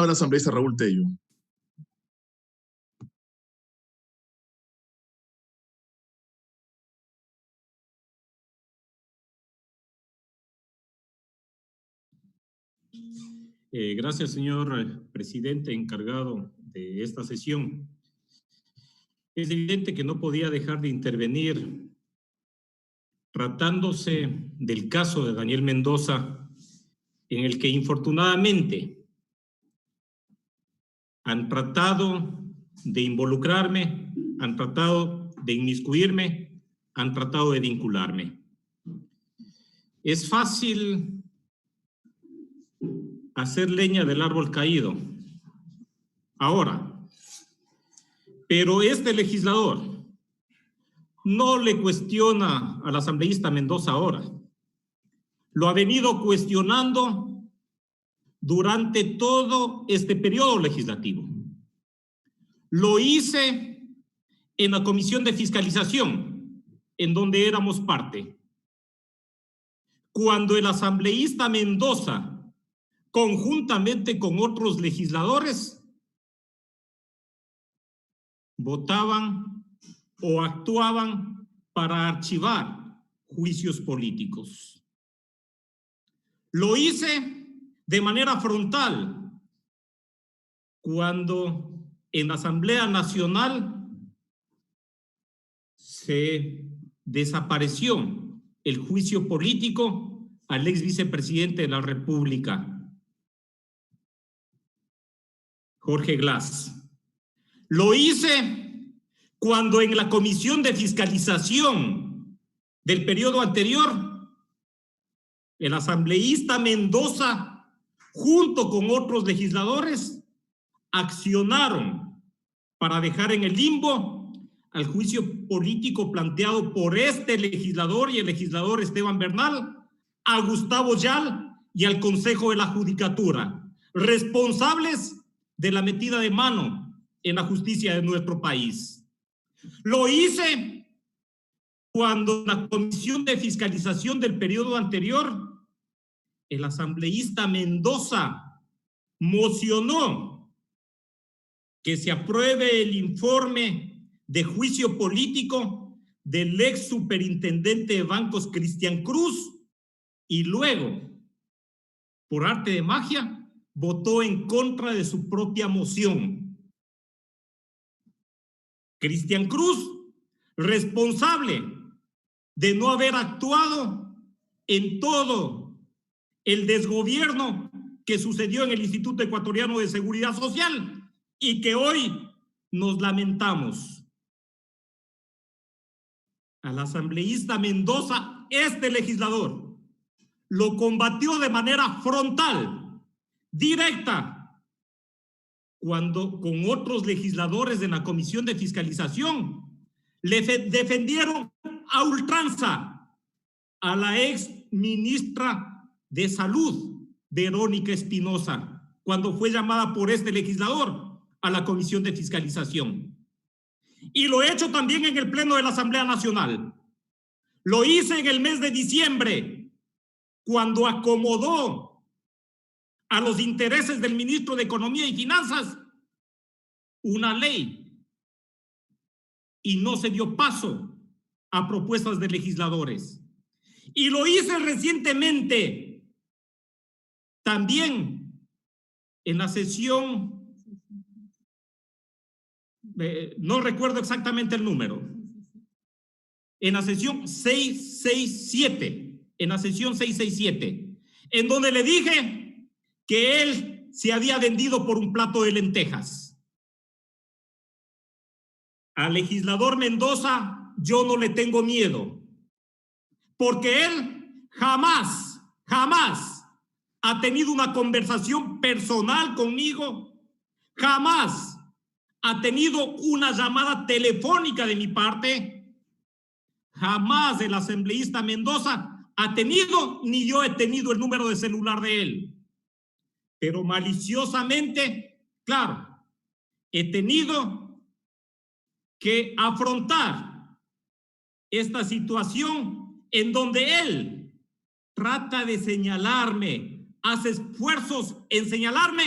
el asambleísta Raúl Tello. Gracias, señor presidente encargado de esta sesión. Es evidente que no podía dejar de intervenir tratándose del caso de Daniel Mendoza, en el que infortunadamente han tratado de involucrarme, han tratado de inmiscuirme, han tratado de vincularme. Es fácil hacer leña del árbol caído ahora, pero este legislador no le cuestiona al asambleísta Mendoza ahora. Lo ha venido cuestionando durante todo este periodo legislativo. Lo hice en la Comisión de Fiscalización, en donde éramos parte. Cuando el asambleísta Mendoza, conjuntamente con otros legisladores, votaban o actuaban para archivar juicios políticos. Lo hice de manera frontal cuando en la Asamblea Nacional se desapareció el juicio político al ex vicepresidente de la República, Jorge Glass. Lo hice cuando en la Comisión de Fiscalización del periodo anterior, el asambleísta Mendoza, junto con otros legisladores, accionaron para dejar en el limbo al juicio político planteado por este legislador y el legislador Esteban Bernal, a Gustavo Yal y al Consejo de la Judicatura, responsables de la metida de mano en la justicia de nuestro país. Lo hice cuando la Comisión de Fiscalización del periodo anterior, el asambleísta Mendoza mocionó que se apruebe el informe de juicio político del ex superintendente de bancos Cristian Cruz y luego, por arte de magia, votó en contra de su propia moción. Cristian Cruz, responsable de no haber actuado en todo el desgobierno que sucedió en el Instituto Ecuatoriano de Seguridad Social y que hoy nos lamentamos. Al asambleísta Mendoza, este legislador lo combatió de manera frontal, directa, cuando con otros legisladores de la Comisión de Fiscalización le defendieron a ultranza a la ex ministra de Salud, Verónica Espinosa, cuando fue llamada por este legislador a la Comisión de Fiscalización. Y lo he hecho también en el Pleno de la Asamblea Nacional. Lo hice en el mes de diciembre, cuando acomodó a los intereses del ministro de Economía y Finanzas una ley y no se dio paso a propuestas de legisladores. Y lo hice recientemente también en la sesión, no recuerdo exactamente el número, en la sesión 667, en donde le dije que él se había vendido por un plato de lentejas. Al legislador Mendoza yo no le tengo miedo, porque él jamás ha tenido una conversación personal conmigo, jamás ha tenido una llamada telefónica de mi parte, jamás el asambleísta Mendoza ha tenido, ni yo he tenido el número de celular de él. Pero maliciosamente, claro, he tenido que afrontar esta situación en donde él trata de señalarme, hace esfuerzos en señalarme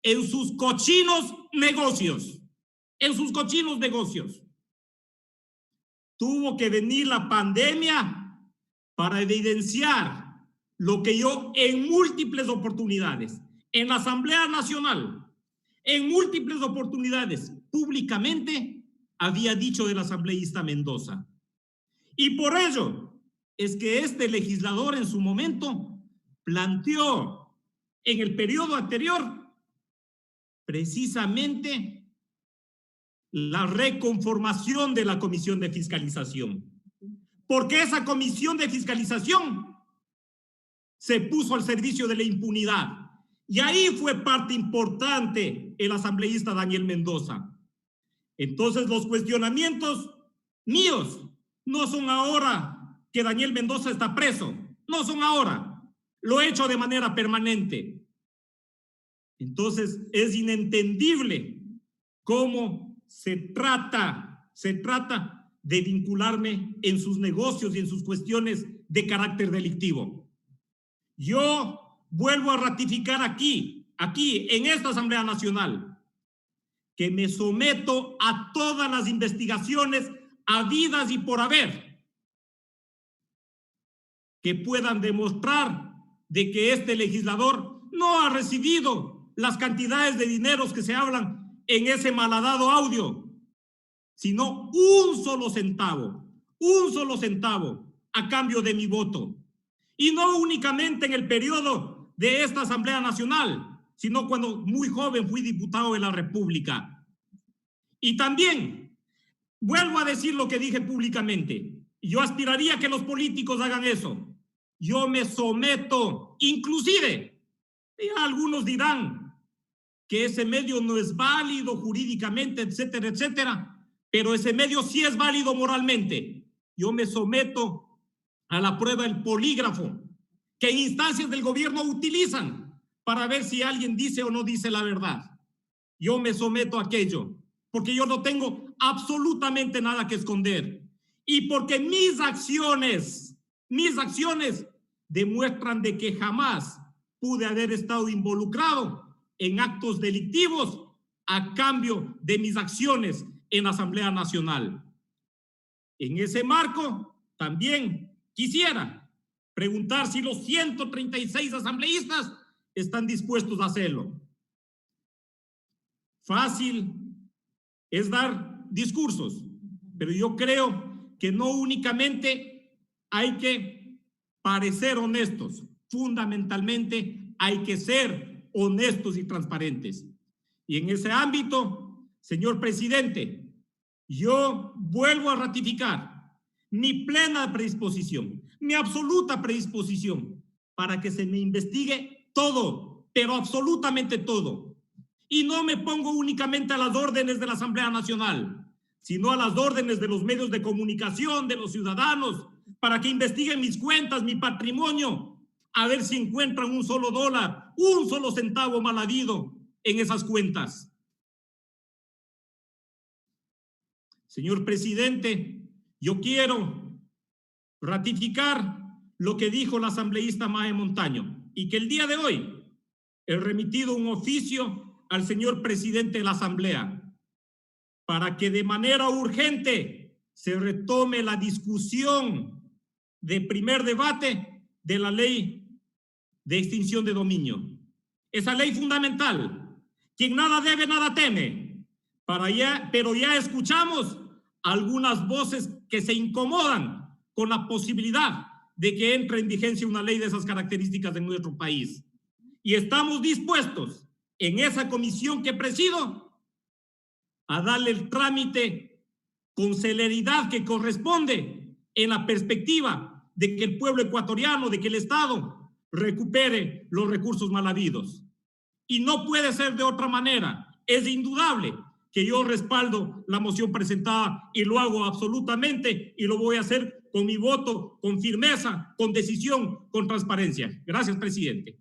en sus cochinos negocios, en sus cochinos negocios. Tuvo que venir la pandemia para evidenciar lo que yo en múltiples oportunidades, en la Asamblea Nacional, en múltiples oportunidades, públicamente había dicho del asambleísta Mendoza. Y por ello es que este legislador en su momento planteó en el periodo anterior precisamente la reconformación de la Comisión de Fiscalización. Porque esa Comisión de Fiscalización se puso al servicio de la impunidad. Y ahí fue parte importante el asambleísta Daniel Mendoza. Entonces los cuestionamientos míos no son ahora que Daniel Mendoza está preso. No son ahora. Lo he hecho de manera permanente. Entonces es inentendible cómo se trata de vincularme en sus negocios y en sus cuestiones de carácter delictivo. Yo vuelvo a ratificar aquí en esta Asamblea Nacional, que me someto a todas las investigaciones habidas y por haber que puedan demostrar de que este legislador no ha recibido las cantidades de dineros que se hablan en ese malhadado audio, sino un solo centavo a cambio de mi voto. Y no únicamente en el periodo de esta Asamblea Nacional, sino cuando muy joven fui diputado de la República. Y también vuelvo a decir lo que dije públicamente. Yo aspiraría a que los políticos hagan eso. Yo me someto, inclusive, algunos dirán que ese medio no es válido jurídicamente, etcétera, etcétera, pero ese medio sí es válido moralmente. Yo me someto a la prueba del polígrafo que en instancias del gobierno utilizan para ver si alguien dice o no dice la verdad. Yo me someto a aquello porque yo no tengo absolutamente nada que esconder y porque mis acciones demuestran de que jamás pude haber estado involucrado en actos delictivos a cambio de mis acciones en la Asamblea Nacional. En ese marco, también quisiera preguntar si los 136 asambleístas están dispuestos a hacerlo. Fácil es dar discursos, pero yo creo que no únicamente hay que parecer honestos, fundamentalmente hay que ser honestos y transparentes. Y en ese ámbito, señor presidente, yo vuelvo a ratificar mi plena predisposición, mi absoluta predisposición para que se me investigue todo, pero absolutamente todo. Y no me pongo únicamente a las órdenes de la Asamblea Nacional, sino a las órdenes de los medios de comunicación, de los ciudadanos, para que investiguen mis cuentas, mi patrimonio, a ver si encuentran un solo dólar, un solo centavo mal habido en esas cuentas. Señor presidente, yo quiero ratificar lo que dijo la asambleísta Mae Montaño y que el día de hoy he remitido un oficio al señor presidente de la Asamblea para que de manera urgente se retome la discusión de primer debate de la ley de extinción de dominio. Esa ley fundamental, quien nada debe, nada teme, pero ya escuchamos algunas voces que se incomodan con la posibilidad de que entre en vigencia una ley de esas características en nuestro país. Y estamos dispuestos en esa comisión que presido a darle el trámite con celeridad que corresponde en la perspectiva de que el pueblo ecuatoriano, de que el Estado recupere los recursos mal habidos. Y no puede ser de otra manera. Es indudable que yo respaldo la moción presentada y lo hago absolutamente y lo voy a hacer con mi voto, con firmeza, con decisión, con transparencia. Gracias, presidente.